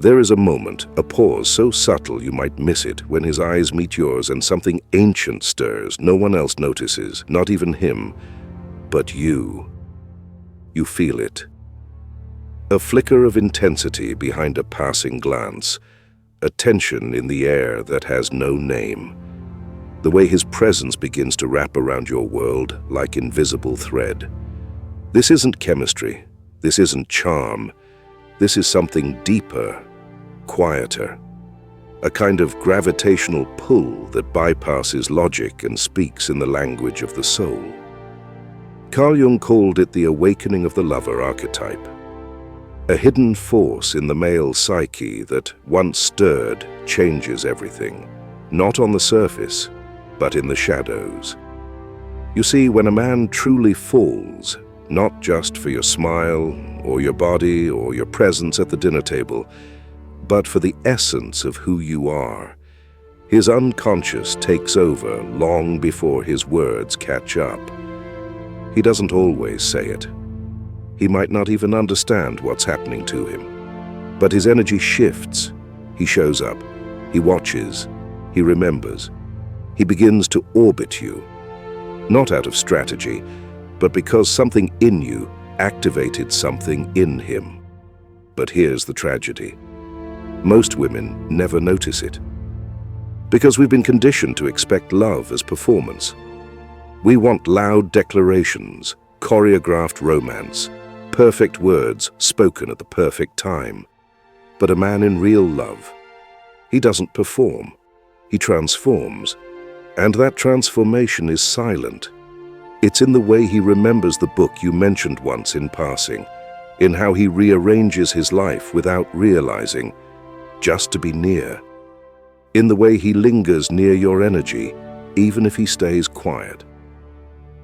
There is a moment, a pause so subtle you might miss it, when his eyes meet yours and something ancient stirs. No one else notices, not even him, but you. You feel it. A flicker of intensity behind a passing glance, a tension in the air that has no name. The way his presence begins to wrap around your world like invisible thread. This isn't chemistry. This isn't charm. This is something deeper, quieter. A kind of gravitational pull that bypasses logic and speaks in the language of the soul. Carl Jung called it the awakening of the lover archetype. A hidden force in the male psyche that, once stirred, changes everything. Not on the surface, but in the shadows. You see, when a man truly falls, not just for your smile, or your body, or your presence at the dinner table, but for the essence of who you are, his unconscious takes over long before his words catch up. He doesn't always say it. He might not even understand what's happening to him. But his energy shifts. He shows up. He watches. He remembers. He begins to orbit you. Not out of strategy, but because something in you activated something in him. But here's the tragedy. Most women never notice it. Because we've been conditioned to expect love as performance. We want loud declarations, choreographed romance, perfect words spoken at the perfect time. But a man in real love, he doesn't perform, he transforms. And that transformation is silent. It's in the way he remembers the book you mentioned once in passing, in how he rearranges his life without realizing, just to be near. In the way he lingers near your energy, even if he stays quiet.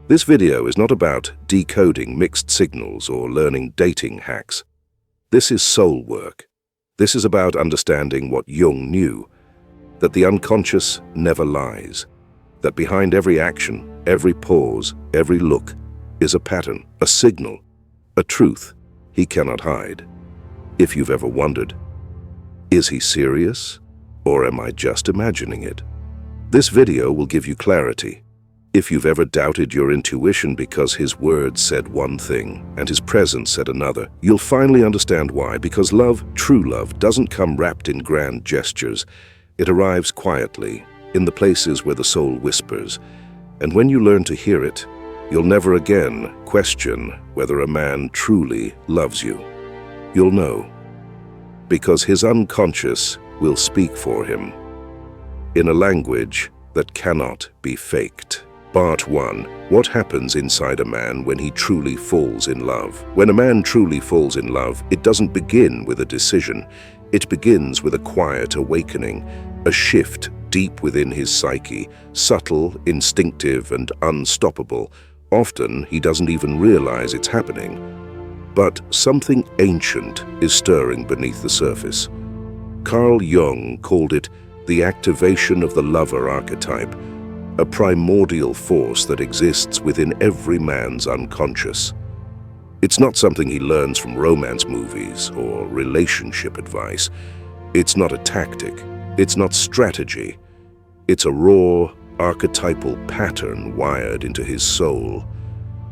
This video is not about decoding mixed signals or learning dating hacks. This is soul work. This is about understanding what Jung knew, that the unconscious never lies, that behind every action, every pause, every look, is a pattern, a signal, a truth he cannot hide. If you've ever wondered, is he serious, or am I just imagining it? This video will give you clarity. If you've ever doubted your intuition because his words said one thing and his presence said another, you'll finally understand why. Because love, true love, doesn't come wrapped in grand gestures. It arrives quietly, in the places where the soul whispers. And when you learn to hear it, you'll never again question whether a man truly loves you. You'll know, because his unconscious will speak for him, in a language that cannot be faked. Part 1. What happens inside a man when he truly falls in love? When a man truly falls in love, it doesn't begin with a decision. It begins with a quiet awakening, a shift deep within his psyche, subtle, instinctive, and unstoppable. Often, he doesn't even realize it's happening. But something ancient is stirring beneath the surface. Carl Jung called it the activation of the lover archetype, a primordial force that exists within every man's unconscious. It's not something he learns from romance movies or relationship advice. It's not a tactic. It's not strategy. It's a raw, archetypal pattern wired into his soul.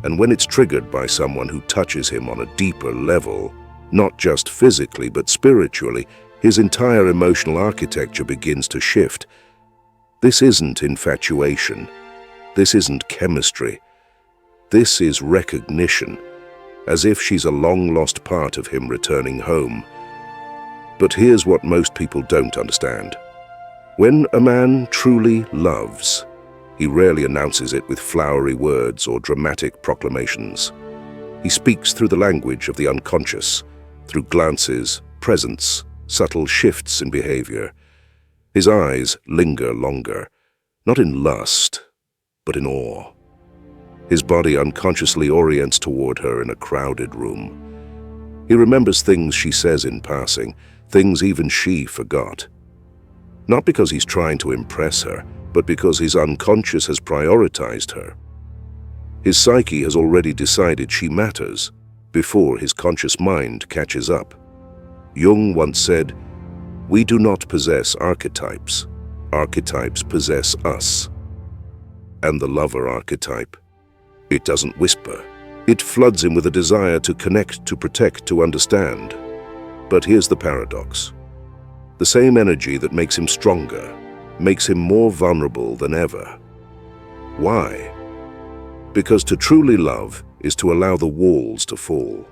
And when it's triggered by someone who touches him on a deeper level, not just physically but spiritually, his entire emotional architecture begins to shift. This isn't infatuation. This isn't chemistry. This is recognition, as if she's a long-lost part of him returning home. But here's what most people don't understand. When a man truly loves, he rarely announces it with flowery words or dramatic proclamations. He speaks through the language of the unconscious, through glances, presence, subtle shifts in behavior. His eyes linger longer, not in lust, but in awe. His body unconsciously orients toward her in a crowded room. He remembers things she says in passing, things even she forgot. Not because he's trying to impress her, but because his unconscious has prioritized her. His psyche has already decided she matters before his conscious mind catches up. Jung once said, We do not possess archetypes. Archetypes possess us. And the lover archetype, it doesn't whisper. It floods him with a desire to connect, to protect, to understand. But here's the paradox. The same energy that makes him stronger makes him more vulnerable than ever. Why? Because to truly love is to allow the walls to fall.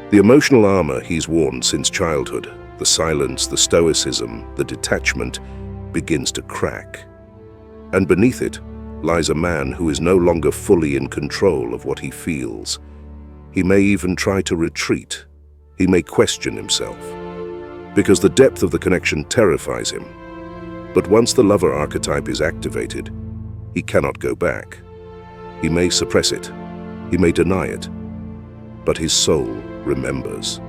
The emotional armor he's worn since childhood, the silence, the stoicism, the detachment, begins to crack. And beneath it lies a man who is no longer fully in control of what he feels. He may even try to retreat. He may question himself, because the depth of the connection terrifies him. But once the lover archetype is activated, he cannot go back. He may suppress it, he may deny it, but his soul remembers.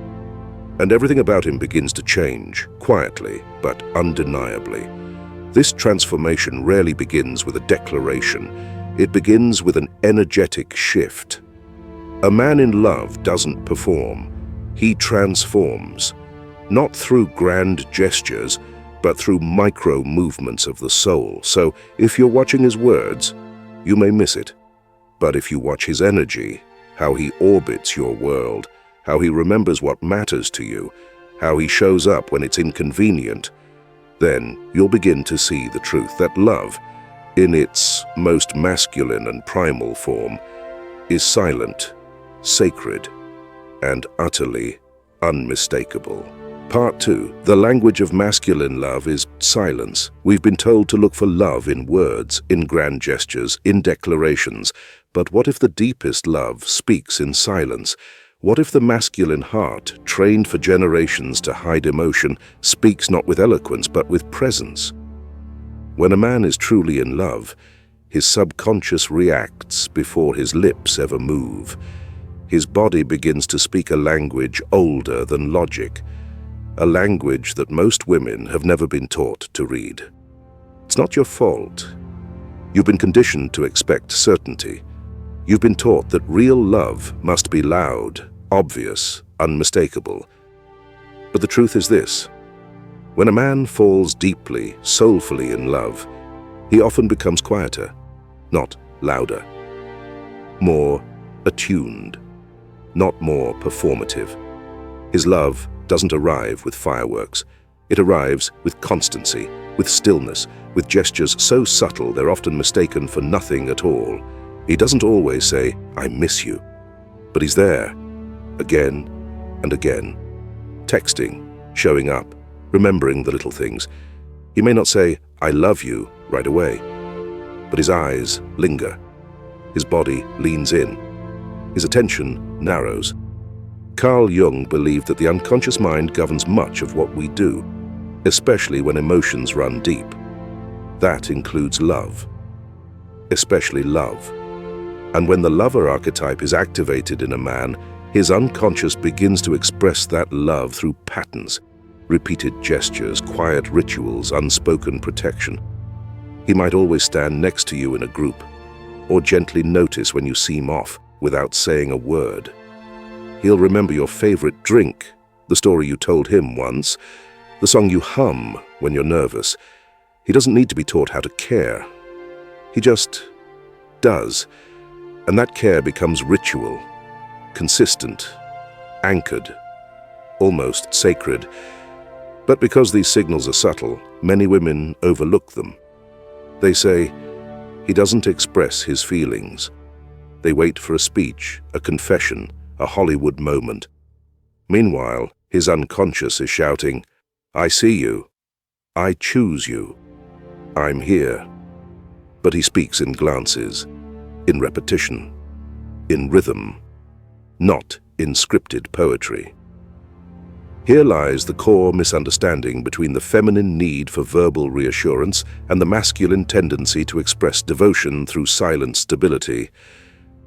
And everything about him begins to change, quietly but undeniably. This transformation rarely begins with a declaration. It begins with an energetic shift. A man in love doesn't perform. He transforms, not through grand gestures, but through micro movements of the soul. So if you're watching his words, you may miss it. But if you watch his energy, how he orbits your world, how he remembers what matters to you, how he shows up when it's inconvenient, then you'll begin to see the truth that love, in its most masculine and primal form, is silent, sacred, and utterly unmistakable. Part 2. The language of masculine love is silence. We've been told to look for love in words, in grand gestures, in declarations. But what if the deepest love speaks in silence? What if the masculine heart, trained for generations to hide emotion, speaks not with eloquence but with presence? When a man is truly in love, his subconscious reacts before his lips ever move. His body begins to speak a language older than logic, a language that most women have never been taught to read. It's not your fault. You've been conditioned to expect certainty. You've been taught that real love must be loud, obvious, unmistakable. But the truth is this: when a man falls deeply, soulfully in love, he often becomes quieter, not louder, more attuned, not more performative. His love doesn't arrive with fireworks. It arrives with constancy, with stillness, with gestures so subtle they're often mistaken for nothing at all. He doesn't always say, "I miss you," but he's there, again and again, texting, showing up, remembering the little things. He may not say, "I love you," right away, but his eyes linger, his body leans in, his attention narrows. Carl Jung believed that the unconscious mind governs much of what we do, especially when emotions run deep. That includes love, especially love. And when the lover archetype is activated in a man, his unconscious begins to express that love through patterns, repeated gestures, quiet rituals, unspoken protection. He might always stand next to you in a group, or gently notice when you seem off without saying a word. He'll remember your favorite drink, the story you told him once, the song you hum when you're nervous. He doesn't need to be taught how to care. He just does. And that care becomes ritual, consistent, anchored, almost sacred. But because these signals are subtle, many women overlook them. They say, "He doesn't express his feelings." They wait for a speech, a confession, a Hollywood moment. Meanwhile, his unconscious is shouting, "I see you. I choose you. I'm here." But he speaks in glances, in repetition, in rhythm, not in scripted poetry. Here lies the core misunderstanding between the feminine need for verbal reassurance and the masculine tendency to express devotion through silent stability.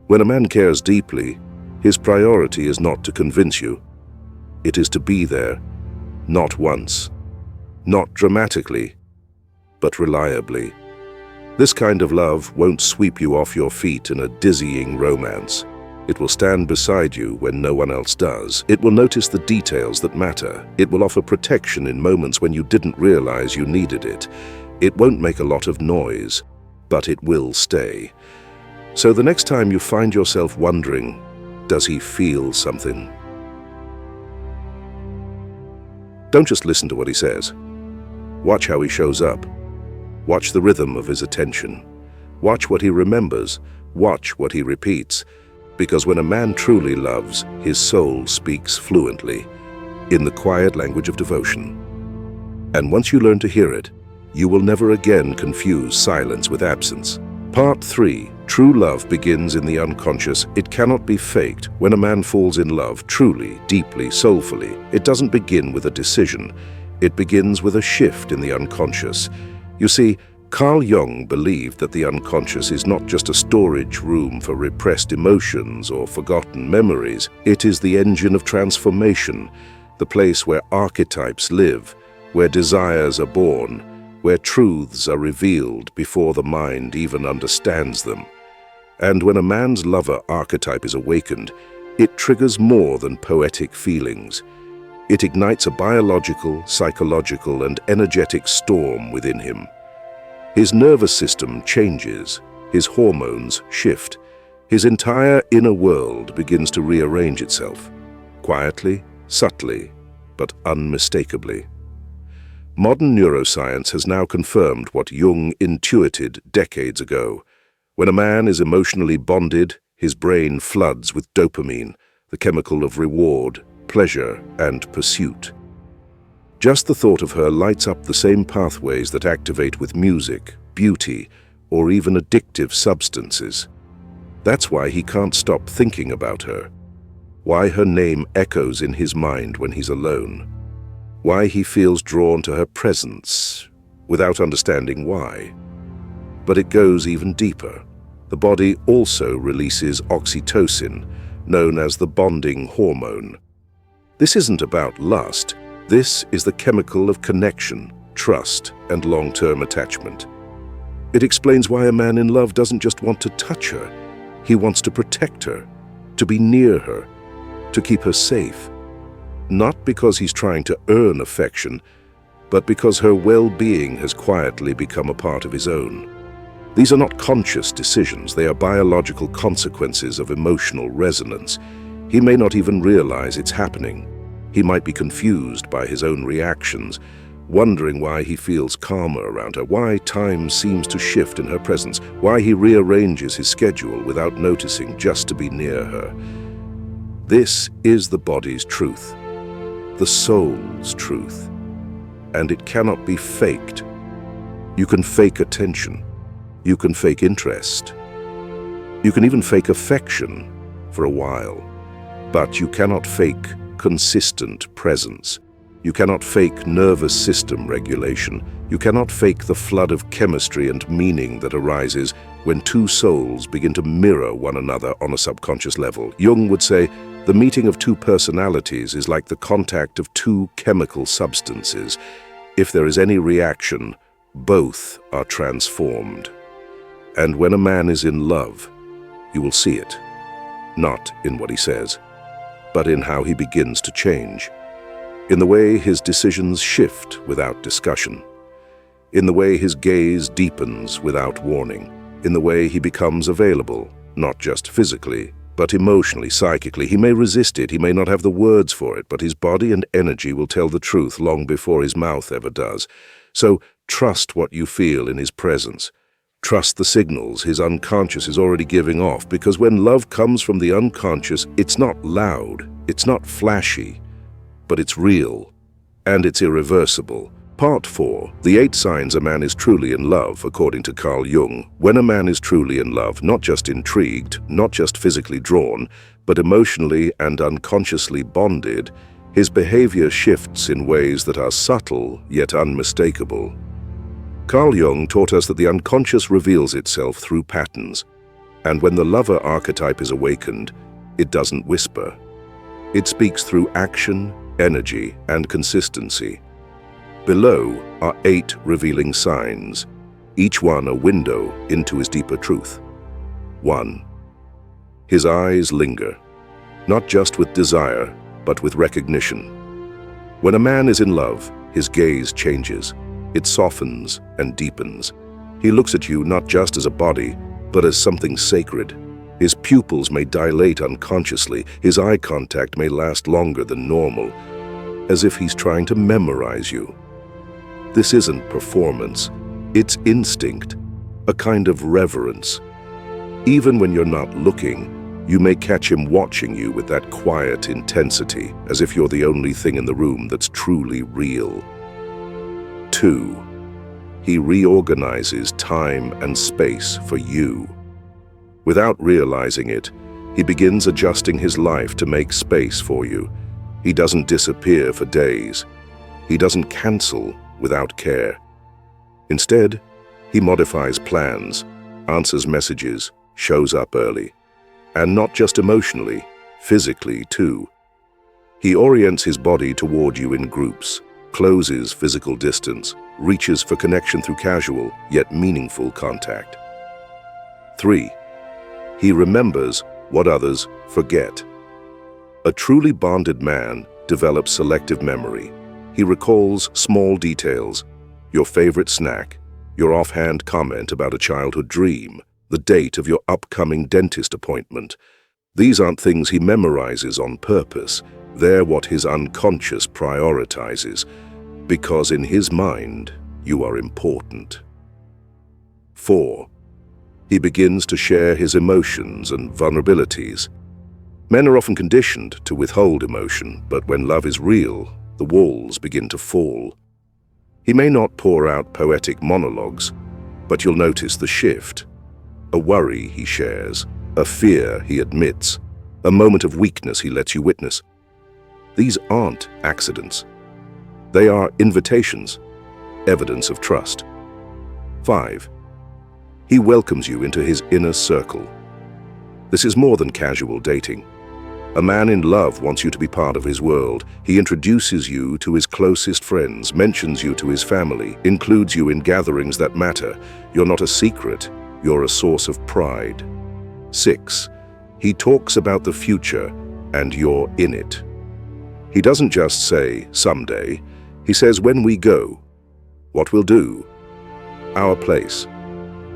When a man cares deeply, his priority is not to convince you. It is to be there, not once, not dramatically, but reliably. This kind of love won't sweep you off your feet in a dizzying romance. It will stand beside you when no one else does. It will notice the details that matter. It will offer protection in moments when you didn't realize you needed it. It won't make a lot of noise, but it will stay. So the next time you find yourself wondering, does he feel something? Don't just listen to what he says. Watch how he shows up. Watch the rhythm of his attention. Watch what he remembers. Watch what he repeats. Because when a man truly loves, his soul speaks fluently, in the quiet language of devotion. And once you learn to hear it, you will never again confuse silence with absence. Part 3. True love begins in the unconscious. It cannot be faked. When a man falls in love, truly, deeply, soulfully, it doesn't begin with a decision. It begins with a shift in the unconscious. You see, Carl Jung believed that the unconscious is not just a storage room for repressed emotions or forgotten memories. It is the engine of transformation, the place where archetypes live, where desires are born, where truths are revealed before the mind even understands them. And when a man's lover archetype is awakened, it triggers more than poetic feelings. It ignites a biological, psychological, and energetic storm within him. His nervous system changes, his hormones shift, his entire inner world begins to rearrange itself, quietly, subtly, but unmistakably. Modern neuroscience has now confirmed what Jung intuited decades ago. When a man is emotionally bonded, his brain floods with dopamine, the chemical of reward, pleasure, and pursuit. Just the thought of her lights up the same pathways that activate with music, beauty, or even addictive substances. That's why he can't stop thinking about her. Why her name echoes in his mind when he's alone. Why he feels drawn to her presence, without understanding why. But it goes even deeper. The body also releases oxytocin, known as the bonding hormone. This isn't about lust. This is the chemical of connection, trust, and long-term attachment. It explains why a man in love doesn't just want to touch her. He wants to protect her, to be near her, to keep her safe. Not because he's trying to earn affection, but because her well-being has quietly become a part of his own. These are not conscious decisions. They are biological consequences of emotional resonance. He may not even realize it's happening. He might be confused by his own reactions, wondering why he feels calmer around her, why time seems to shift in her presence, why he rearranges his schedule without noticing just to be near her. This is the body's truth, the soul's truth, and it cannot be faked. You can fake attention. You can fake interest. You can even fake affection for a while, but you cannot fake consistent presence. You cannot fake nervous system regulation. You cannot fake the flood of chemistry and meaning that arises when two souls begin to mirror one another on a subconscious level. Jung would say, the meeting of two personalities is like the contact of two chemical substances. If there is any reaction, both are transformed. And when a man is in love, you will see it, not in what he says, but in how he begins to change, in the way his decisions shift without discussion, in the way his gaze deepens without warning, in the way he becomes available, not just physically, but emotionally, psychically. He may resist it, he may not have the words for it, but his body and energy will tell the truth long before his mouth ever does. So trust what you feel in his presence. Trust the signals his unconscious is already giving off, because when love comes from the unconscious, it's not loud, it's not flashy, but it's real, and it's irreversible. Part 4. The 8 signs a man is truly in love, according to Carl Jung. When a man is truly in love, not just intrigued, not just physically drawn, but emotionally and unconsciously bonded, his behavior shifts in ways that are subtle yet unmistakable. Carl Jung taught us that the unconscious reveals itself through patterns, and when the lover archetype is awakened, it doesn't whisper. It speaks through action, energy, and consistency. Below are 8 revealing signs, each one a window into his deeper truth. 1. His eyes linger, not just with desire, but with recognition. When a man is in love, his gaze changes. It softens and deepens. He looks at you not just as a body, but as something sacred. His pupils may dilate unconsciously. His eye contact may last longer than normal, as if he's trying to memorize you. This isn't performance. It's instinct, a kind of reverence. Even when you're not looking, you may catch him watching you with that quiet intensity, as if you're the only thing in the room that's truly real. 2. He reorganizes time and space for you. Without realizing it, he begins adjusting his life to make space for you. He doesn't disappear for days. He doesn't cancel without care. Instead, he modifies plans, answers messages, shows up early. And not just emotionally, physically too. He orients his body toward you in groups, closes physical distance, reaches for connection through casual yet meaningful contact. 3. He remembers what others forget. A truly bonded man develops selective memory. He recalls small details, your favorite snack, your offhand comment about a childhood dream, the date of your upcoming dentist appointment. These aren't things he memorizes on purpose. They're what his unconscious prioritizes, because in his mind, you are important. 4. He begins to share his emotions and vulnerabilities. Men are often conditioned to withhold emotion, but when love is real, the walls begin to fall. He may not pour out poetic monologues, but you'll notice the shift. A worry he shares, a fear he admits, a moment of weakness he lets you witness. These aren't accidents. They are invitations, evidence of trust. 5. He welcomes you into his inner circle. This is more than casual dating. A man in love wants you to be part of his world. He introduces you to his closest friends, mentions you to his family, includes you in gatherings that matter. You're not a secret. You're a source of pride. 6. He talks about the future, and you're in it. He doesn't just say, someday. He says, when we go, what we'll do, our place.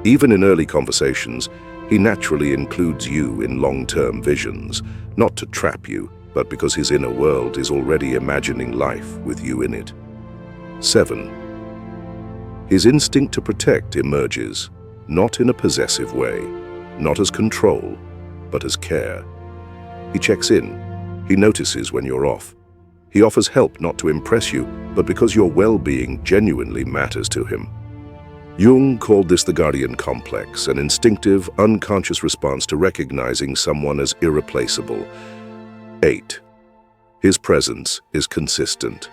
Even in early conversations, he naturally includes you in long-term visions, not to trap you, but because his inner world is already imagining life with you in it. 7. His instinct to protect emerges, not in a possessive way, not as control, but as care. He checks in. He notices when you're off. He offers help not to impress you, but because your well-being genuinely matters to him. Jung called this the guardian complex, an instinctive, unconscious response to recognizing someone as irreplaceable. 8. His presence is consistent.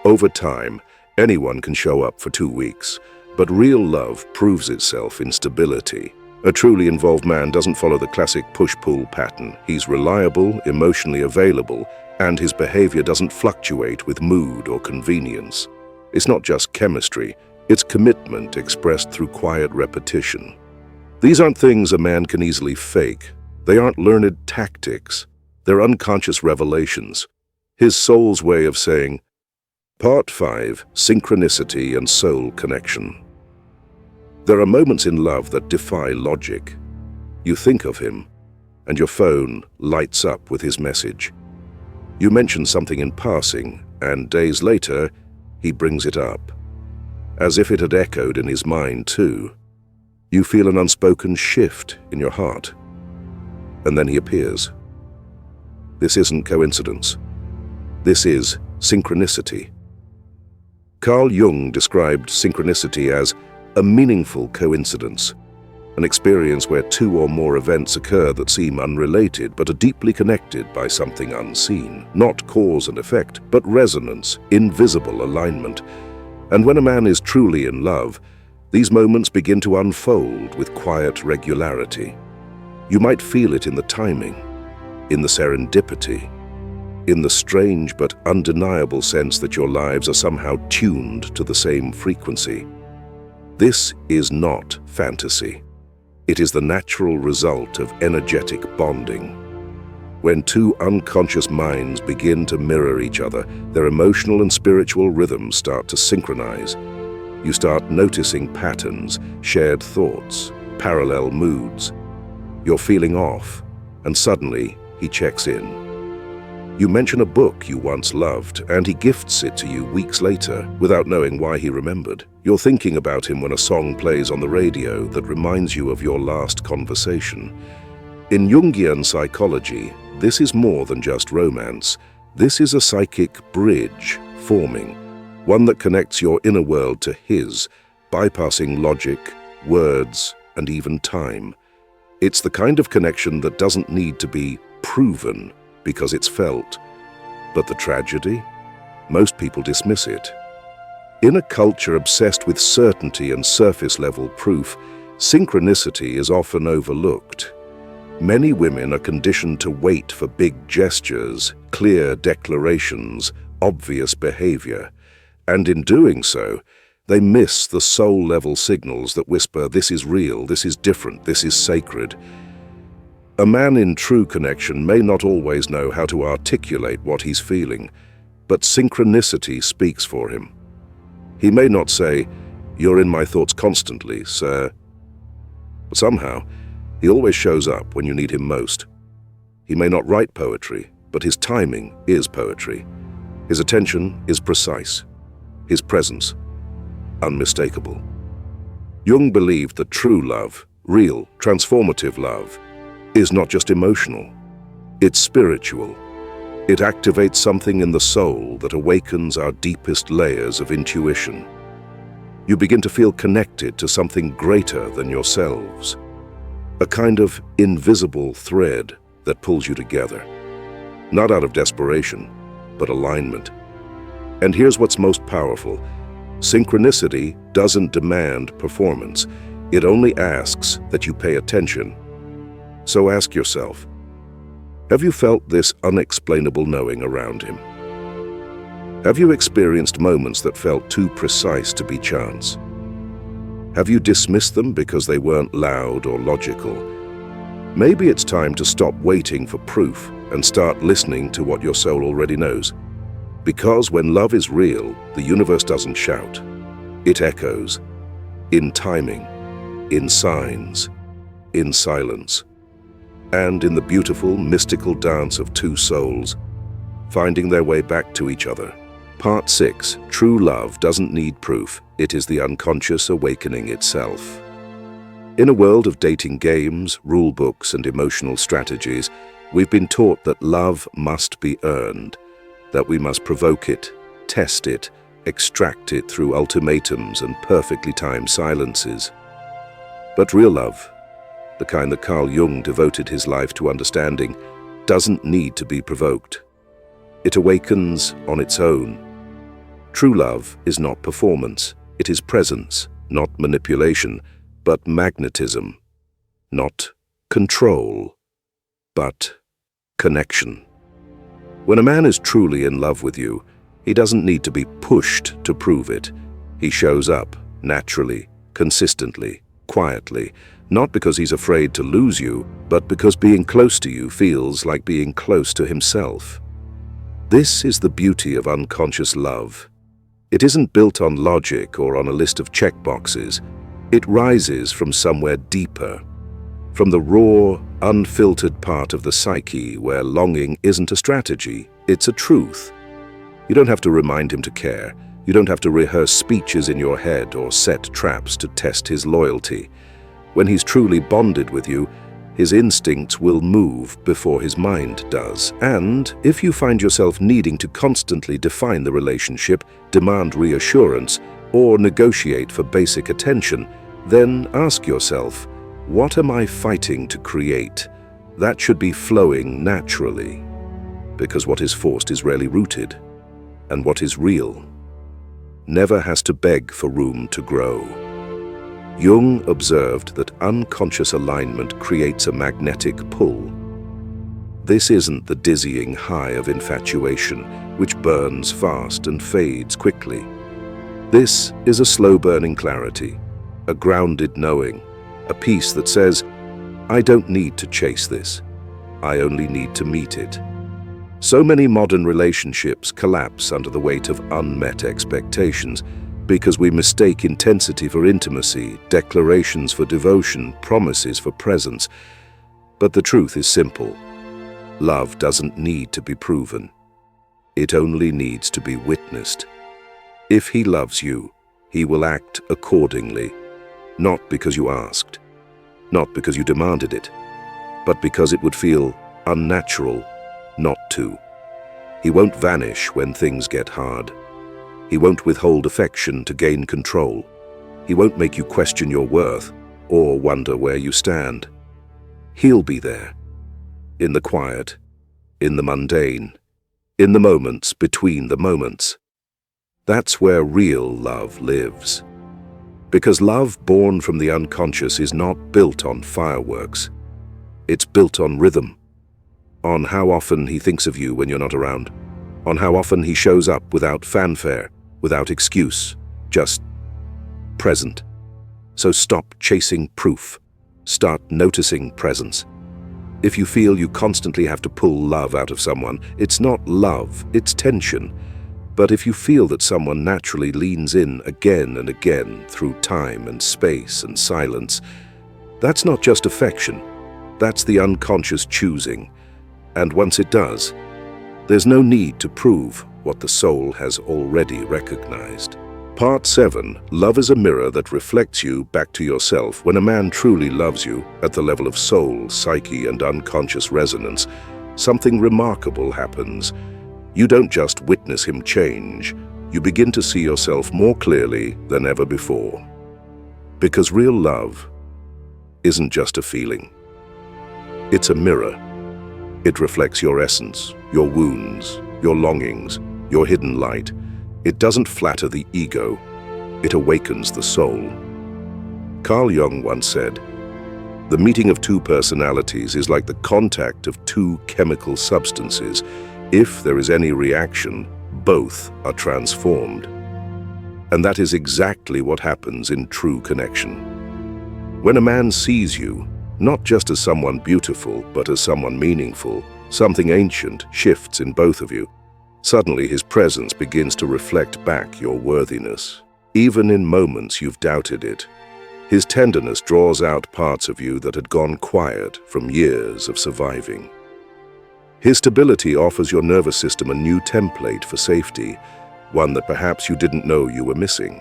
Over time, anyone can show up for 2 weeks, but real love proves itself in stability. A truly involved man doesn't follow the classic push-pull pattern. He's reliable, emotionally available, and his behavior doesn't fluctuate with mood or convenience. It's not just chemistry, it's commitment expressed through quiet repetition. These aren't things a man can easily fake. They aren't learned tactics. They're unconscious revelations. His soul's way of saying, Part 5, Synchronicity and Soul Connection. There are moments in love that defy logic. You think of him, and your phone lights up with his message. You mention something in passing, and days later, he brings it up. As if it had echoed in his mind too. You feel an unspoken shift in your heart. And then he appears. This isn't coincidence. This is synchronicity. Carl Jung described synchronicity as a meaningful coincidence, an experience where 2 or more events occur that seem unrelated but are deeply connected by something unseen. Not cause and effect, but resonance, invisible alignment. And when a man is truly in love, these moments begin to unfold with quiet regularity. You might feel it in the timing, in the serendipity, in the strange but undeniable sense that your lives are somehow tuned to the same frequency. This is not fantasy. It is the natural result of energetic bonding. When two unconscious minds begin to mirror each other, their emotional and spiritual rhythms start to synchronize. You start noticing patterns, shared thoughts, parallel moods. You're feeling off, and suddenly he checks in. You mention a book you once loved, and he gifts it to you weeks later without knowing why he remembered. You're thinking about him when a song plays on the radio that reminds you of your last conversation. In Jungian psychology, this is more than just romance. This is a psychic bridge forming, one that connects your inner world to his, bypassing logic, words, and even time. It's the kind of connection that doesn't need to be proven because it's felt. But the tragedy? Most people dismiss it. In a culture obsessed with certainty and surface-level proof, synchronicity is often overlooked. Many women are conditioned to wait for big gestures, clear declarations, obvious behavior, and in doing so, they miss the soul-level signals that whisper, "This is real, this is different, this is sacred." A man in true connection may not always know how to articulate what he's feeling, but synchronicity speaks for him. He may not say, "You're in my thoughts constantly, sir." But somehow, he always shows up when you need him most. He may not write poetry, but his timing is poetry. His attention is precise. His presence, unmistakable. Jung believed that true love, real, transformative love, is not just emotional, it's spiritual. It activates something in the soul that awakens our deepest layers of intuition. You begin to feel connected to something greater than yourselves, a kind of invisible thread that pulls you together, not out of desperation, but alignment. And here's what's most powerful. Synchronicity doesn't demand performance. It only asks that you pay attention. So ask yourself, have you felt this unexplainable knowing around him? Have you experienced moments that felt too precise to be chance? Have you dismissed them because they weren't loud or logical? Maybe it's time to stop waiting for proof and start listening to what your soul already knows. Because when love is real, the universe doesn't shout. It echoes, in timing, in signs, in silence, and in the beautiful, mystical dance of two souls, finding their way back to each other. Part 6. True love doesn't need proof. It is the unconscious awakening itself. In a world of dating games, rule books, and emotional strategies, we've been taught that love must be earned, that we must provoke it, test it, extract it through ultimatums and perfectly timed silences. But real love, the kind that Carl Jung devoted his life to understanding, doesn't need to be provoked. It awakens on its own. True love is not performance. It is presence, not manipulation, but magnetism. Not control, but connection. When a man is truly in love with you, he doesn't need to be pushed to prove it. He shows up naturally, consistently, quietly, not because he's afraid to lose you, but because being close to you feels like being close to himself. This is the beauty of unconscious love. It isn't built on logic or on a list of checkboxes. It rises from somewhere deeper, from the raw, unfiltered part of the psyche where longing isn't a strategy, it's a truth. You don't have to remind him to care. You don't have to rehearse speeches in your head or set traps to test his loyalty. When he's truly bonded with you, his instincts will move before his mind does. And if you find yourself needing to constantly define the relationship, demand reassurance, or negotiate for basic attention, then ask yourself, what am I fighting to create? That should be flowing naturally, because what is forced is rarely rooted, and what is real never has to beg for room to grow. Jung observed that unconscious alignment creates a magnetic pull. This isn't the dizzying high of infatuation, which burns fast and fades quickly. This is a slow-burning clarity, a grounded knowing, A peace that says, I don't need to chase this. I only need to meet it. So many modern relationships collapse under the weight of unmet expectations because we mistake intensity for intimacy, declarations for devotion, promises for presence. But the truth is simple. Love doesn't need to be proven. It only needs to be witnessed. If he loves you, he will act accordingly, not because you asked, not because you demanded it, but because it would feel unnatural not to. He won't vanish when things get hard. He won't withhold affection to gain control. He won't make you question your worth or wonder where you stand. He'll be there, in the quiet, in the mundane, in the moments between the moments. That's where real love lives. Because love born from the unconscious is not built on fireworks. It's built on rhythm, on how often he thinks of you when you're not around, on how often he shows up without fanfare, without excuse, just present. So stop chasing proof. Start noticing presence. If you feel you constantly have to pull love out of someone, it's not love, it's tension. But if you feel that someone naturally leans in again and again through time and space and silence, that's not just affection, that's the unconscious choosing. And once it does, there's no need to prove what the soul has already recognized. Part 7. Love is a mirror that reflects you back to yourself. When a man truly loves you, at the level of soul, psyche, and unconscious resonance, something remarkable happens. You don't just witness him change, you begin to see yourself more clearly than ever before. Because real love isn't just a feeling. It's a mirror. It reflects your essence, your wounds, your longings, your hidden light. It doesn't flatter the ego, it awakens the soul. Carl Jung once said, "The meeting of two personalities is like the contact of two chemical substances. If there is any reaction, both are transformed." And that is exactly what happens in true connection. When a man sees you, not just as someone beautiful, but as someone meaningful, something ancient shifts in both of you. Suddenly his presence begins to reflect back your worthiness, even in moments you've doubted it. His tenderness draws out parts of you that had gone quiet from years of surviving. His stability offers your nervous system a new template for safety, one that perhaps you didn't know you were missing.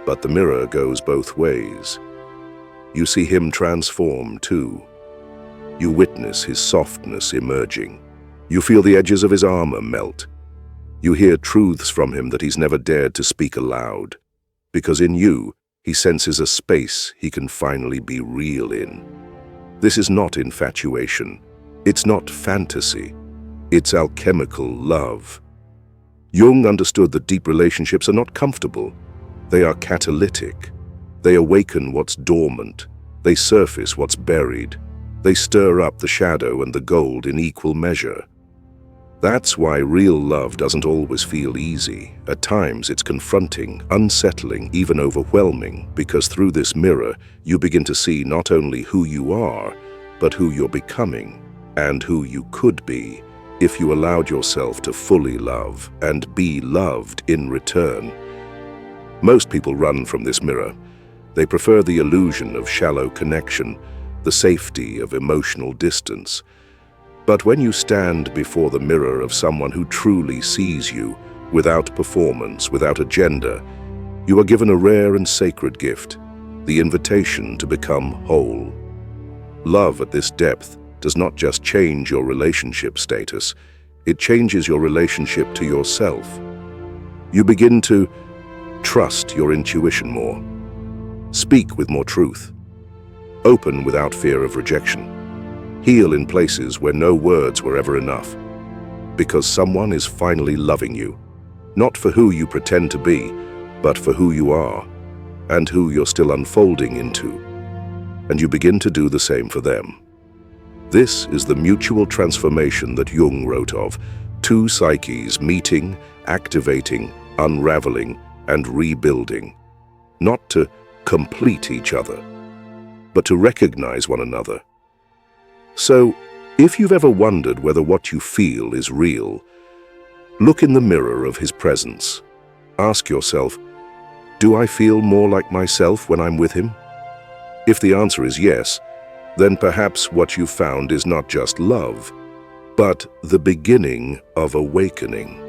But the mirror goes both ways. You see him transform too. You witness his softness emerging. You feel the edges of his armor melt. You hear truths from him that he's never dared to speak aloud, because in you, he senses a space he can finally be real in. This is not infatuation. It's not fantasy. It's alchemical love. Jung understood that deep relationships are not comfortable. They are catalytic. They awaken what's dormant. They surface what's buried. They stir up the shadow and the gold in equal measure. That's why real love doesn't always feel easy. At times it's confronting, unsettling, even overwhelming, because through this mirror you begin to see not only who you are, but who you're becoming, and who you could be if you allowed yourself to fully love and be loved in return. Most people run from this mirror. They prefer the illusion of shallow connection, the safety of emotional distance. But when you stand before the mirror of someone who truly sees you, without performance, without agenda, you are given a rare and sacred gift, the invitation to become whole. Love at this depth does not just change your relationship status, it changes your relationship to yourself. You begin to trust your intuition more, speak with more truth, open without fear of rejection, heal in places where no words were ever enough, because someone is finally loving you, not for who you pretend to be, but for who you are, and who you're still unfolding into. And you begin to do the same for them. This is the mutual transformation that Jung wrote of, two psyches meeting, activating, unraveling, and rebuilding, not to complete each other, but to recognize one another. So, if you've ever wondered whether what you feel is real, look in the mirror of his presence. Ask yourself, do I feel more like myself when I'm with him? If the answer is yes, then perhaps what you've found is not just love, but the beginning of awakening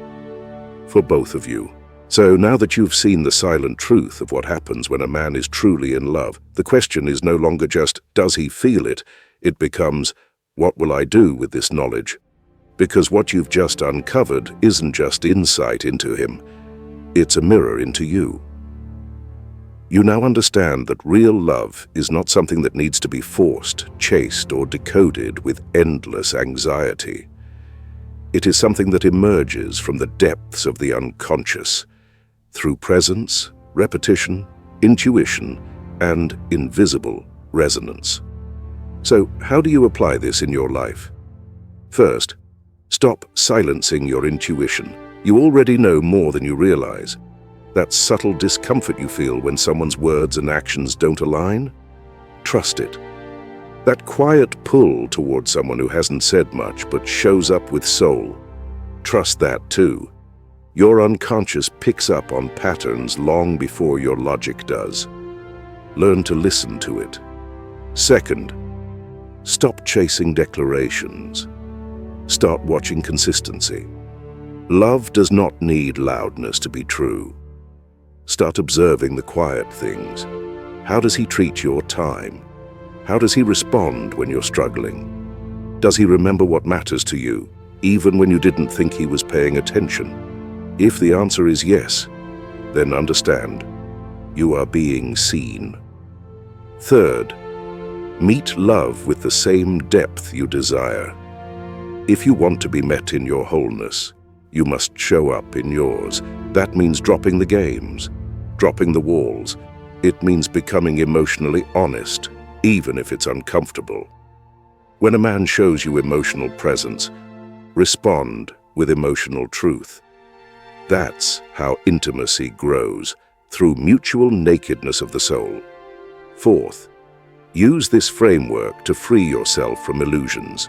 for both of you. So now that you've seen the silent truth of what happens when a man is truly in love, the question is no longer just, does he feel it? It becomes, what will I do with this knowledge? Because what you've just uncovered isn't just insight into him, it's a mirror into you. You now understand that real love is not something that needs to be forced, chased, or decoded with endless anxiety. It is something that emerges from the depths of the unconscious, through presence, repetition, intuition, and invisible resonance. So, how do you apply this in your life? First, stop silencing your intuition. You already know more than you realize. That subtle discomfort you feel when someone's words and actions don't align? Trust it. That quiet pull towards someone who hasn't said much but shows up with soul. Trust that too. Your unconscious picks up on patterns long before your logic does. Learn to listen to it. Second, stop chasing declarations. Start watching consistency. Love does not need loudness to be true. Start observing the quiet things. How does he treat your time? How does he respond when you're struggling? Does he remember what matters to you, even when you didn't think he was paying attention? If the answer is yes, then understand, you are being seen. Third, meet love with the same depth you desire. If you want to be met in your wholeness, you must show up in yours. That means dropping the games, dropping the walls. It means becoming emotionally honest, even if it's uncomfortable. When a man shows you emotional presence, respond with emotional truth. That's how intimacy grows, through mutual nakedness of the soul. Fourth, use this framework to free yourself from illusions.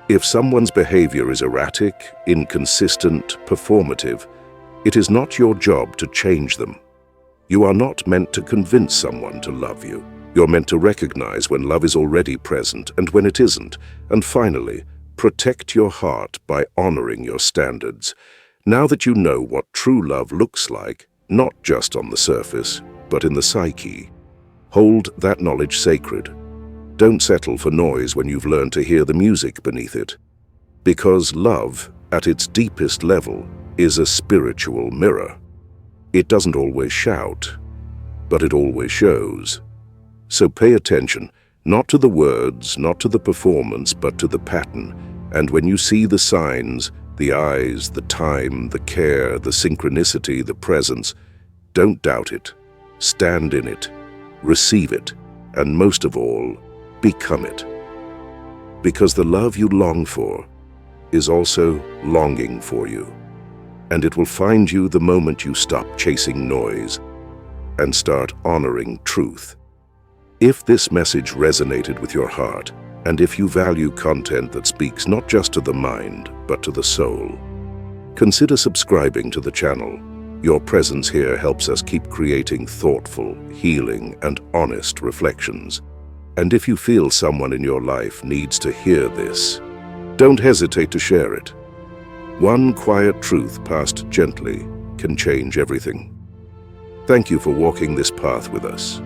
If someone's behavior is erratic, inconsistent, performative, it is not your job to change them. You are not meant to convince someone to love you. You're meant to recognize when love is already present and when it isn't. And finally, protect your heart by honoring your standards. Now that you know what true love looks like, not just on the surface, but in the psyche, hold that knowledge sacred. Don't settle for noise when you've learned to hear the music beneath it. Because love, at its deepest level, is a spiritual mirror. It doesn't always shout, but it always shows. So pay attention, not to the words, not to the performance, but to the pattern. And when you see the signs, the eyes, the time, the care, the synchronicity, the presence, don't doubt it. Stand in it, receive it, and most of all, become it. Because the love you long for is also longing for you. And it will find you the moment you stop chasing noise and start honoring truth. If this message resonated with your heart, and if you value content that speaks not just to the mind, but to the soul, consider subscribing to the channel. Your presence here helps us keep creating thoughtful, healing, and honest reflections. And if you feel someone in your life needs to hear this, don't hesitate to share it. One quiet truth passed gently can change everything. Thank you for walking this path with us.